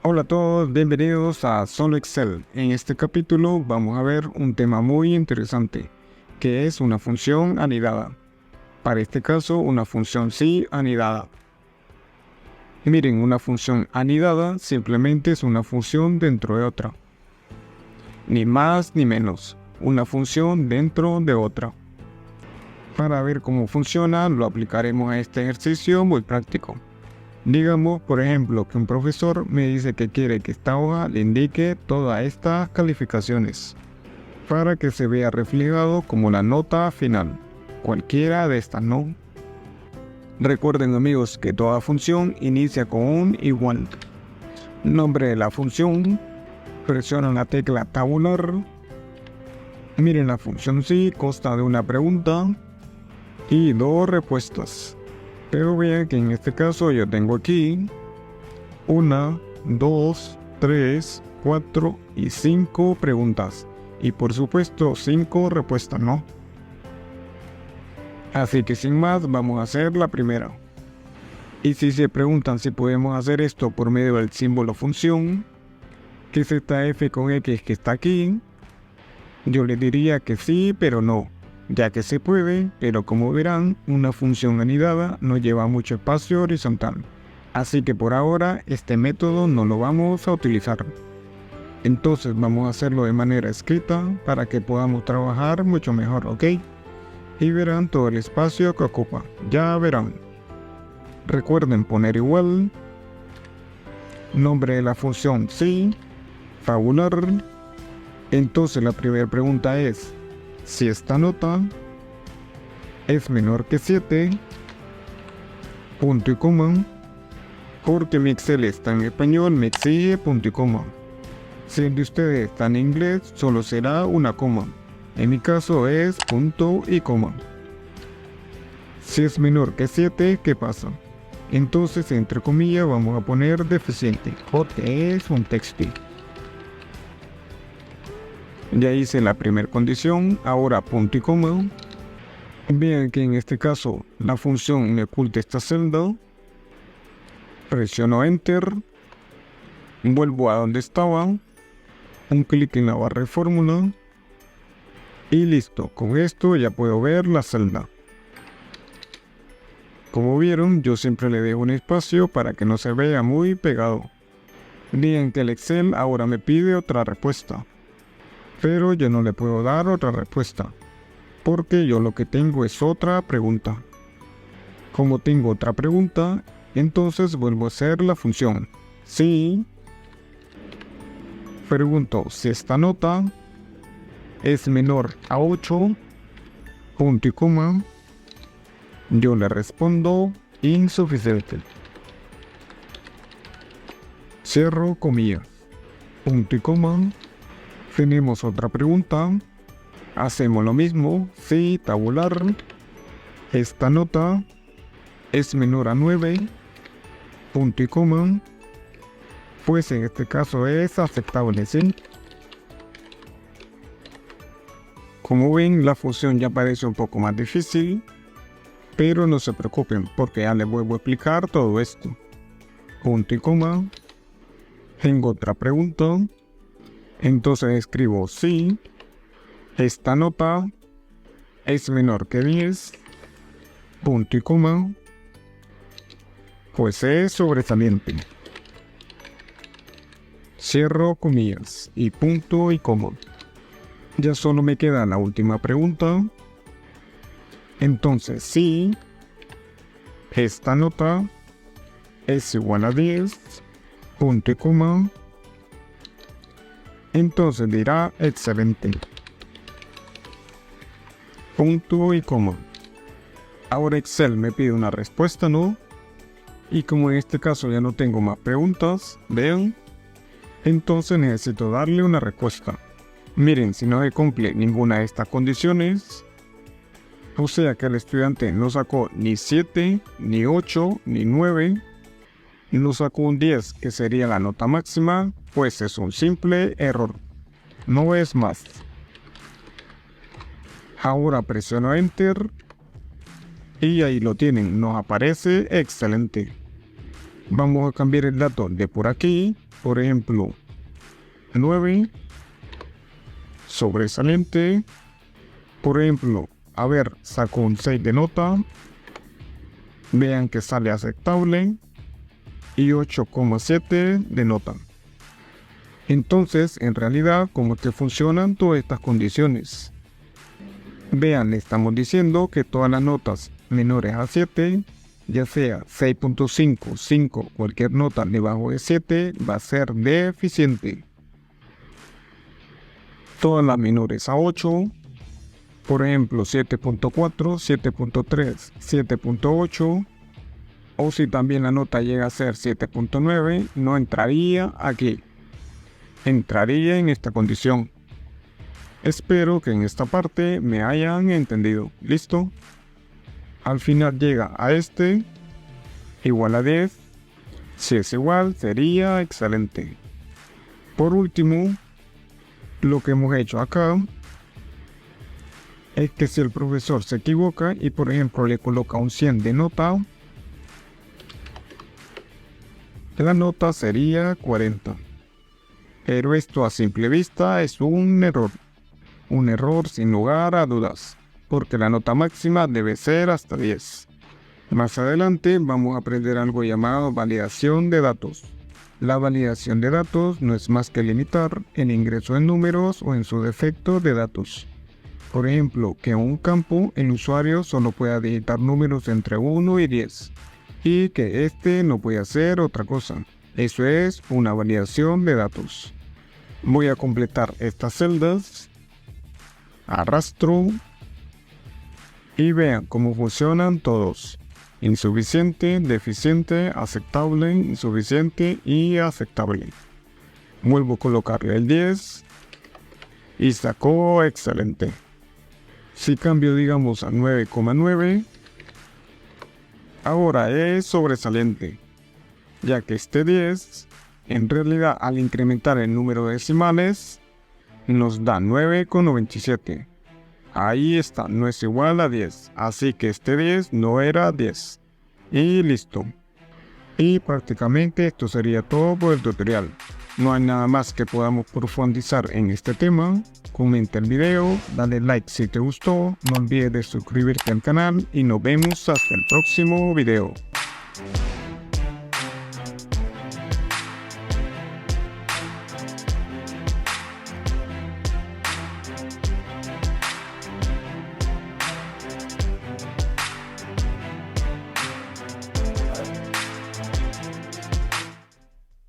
Hola a todos, bienvenidos a Solo Excel. En este capítulo vamos a ver un tema muy interesante, que es una función anidada. Para este caso, una función sí anidada. Miren, una función anidada simplemente es una función dentro de otra. Ni más ni menos, una función dentro de otra. Para ver cómo funciona, lo aplicaremos a este ejercicio muy práctico. Digamos, por ejemplo, que un profesor me dice que quiere que esta hoja le indique todas estas calificaciones para que se vea reflejado como la nota final. Cualquiera de estas, ¿no? Recuerden, amigos, que toda función inicia con un igual. Nombre de la función. Presionan la tecla tabular. Miren, la función sí consta de una pregunta y dos respuestas. Pero vean que en este caso yo tengo aquí 1, 2, 3, 4 y 5 preguntas. Y por supuesto 5 respuestas, ¿no? Así que sin más vamos a hacer la primera. Y si se preguntan si podemos hacer esto por medio del símbolo función, que es esta f con x que está aquí, yo le diría que sí, pero no. Ya que se puede, pero como verán, una función anidada no lleva mucho espacio horizontal. Así que por ahora este método no lo vamos a utilizar. Entonces vamos a hacerlo de manera escrita para que podamos trabajar mucho mejor, ¿ok? Y verán todo el espacio que ocupa. Ya verán. Recuerden poner igual. Nombre de la función sí. Tabular. Entonces la primera pregunta es: si esta nota es menor que 7, punto y coma, porque mi Excel está en español, me exige punto y coma. Si el de ustedes está en inglés, solo será una coma. En mi caso es punto y coma. Si es menor que 7, ¿qué pasa? Entonces, entre comillas, vamos a poner deficiente, porque es un texto. Ya hice la primera condición, ahora punto y coma. Vean que en este caso la función me oculta esta celda. Presiono Enter. Vuelvo a donde estaba. Un clic en la barra de fórmula. Y listo, con esto ya puedo ver la celda. Como vieron, yo siempre le dejo un espacio para que no se vea muy pegado. Vean que el Excel ahora me pide otra respuesta. Pero yo no le puedo dar otra respuesta, porque yo lo que tengo es otra pregunta. Como tengo otra pregunta, entonces vuelvo a hacer la función. Si pregunto si esta nota es menor a 8, punto y coma, yo le respondo insuficiente. Cierro comillas. Punto y coma. Tenemos otra pregunta. Hacemos lo mismo. Si tabular. Esta nota es menor a 9, punto y coma, pues en este caso es aceptable, ¿sí? Como ven, la función ya parece un poco más difícil, pero no se preocupen porque ya les vuelvo a explicar todo esto. Punto y coma. Tengo otra pregunta. Entonces escribo si esta nota es menor que 10, punto y coma, pues es sobresaliente. Cierro comillas y punto y coma. Ya solo me queda la última pregunta. Entonces, si esta nota es igual a 10, punto y coma, entonces dirá excelente. Punto y coma. Ahora Excel me pide una respuesta, ¿no? Y como en este caso ya no tengo más preguntas, vean, entonces necesito darle una respuesta. Miren, si no se cumple ninguna de estas condiciones, o sea que el estudiante no sacó ni 7, ni 8, ni 9, y no sacó un 10, que sería la nota máxima, pues es un simple error. No es más. Ahora presiono Enter y ahí lo tienen, nos aparece excelente. Vamos a cambiar el dato de por aquí, por ejemplo, 9, sobresaliente. Por ejemplo, a ver, saco un 6 de nota. Vean que sale aceptable. Y 8,7 de nota. Entonces, en realidad, ¿cómo es que funcionan todas estas condiciones? Vean, le estamos diciendo que todas las notas menores a 7, ya sea 6.5, 5, cualquier nota debajo de 7, va a ser deficiente. Todas las menores a 8, por ejemplo 7.4, 7.3, 7.8, o si también la nota llega a ser 7.9, no entraría aquí. Entraría en esta condición. Espero que en esta parte me hayan entendido. ¿Listo? Al final llega a este, igual a 10. Si es igual, sería excelente. Por último, lo que hemos hecho acá es que si el profesor se equivoca y por ejemplo le coloca un 100 de nota, la nota sería 40. Pero esto a simple vista es un error. Un error sin lugar a dudas, porque la nota máxima debe ser hasta 10. Más adelante vamos a aprender algo llamado validación de datos. La validación de datos no es más que limitar el ingreso de números o en su defecto de datos. Por ejemplo, que en un campo el usuario solo pueda digitar números entre 1 y 10 y que este no puede hacer otra cosa. Eso es una validación de datos. Voy a completar estas celdas. Arrastro y vean cómo funcionan todos: insuficiente, deficiente, aceptable, insuficiente y aceptable. Vuelvo a colocarle el 10 y sacó excelente. Si cambio digamos a 9,9, ahora es sobresaliente, ya que este 10 en realidad al incrementar el número de decimales nos da 9,97. Ahí está, no es igual a 10. Así que este 10 no era 10. Y listo. Y prácticamente esto sería todo por el tutorial. No hay nada más que podamos profundizar en este tema. Comenta el video, dale like si te gustó, no olvides de suscribirte al canal y nos vemos hasta el próximo video.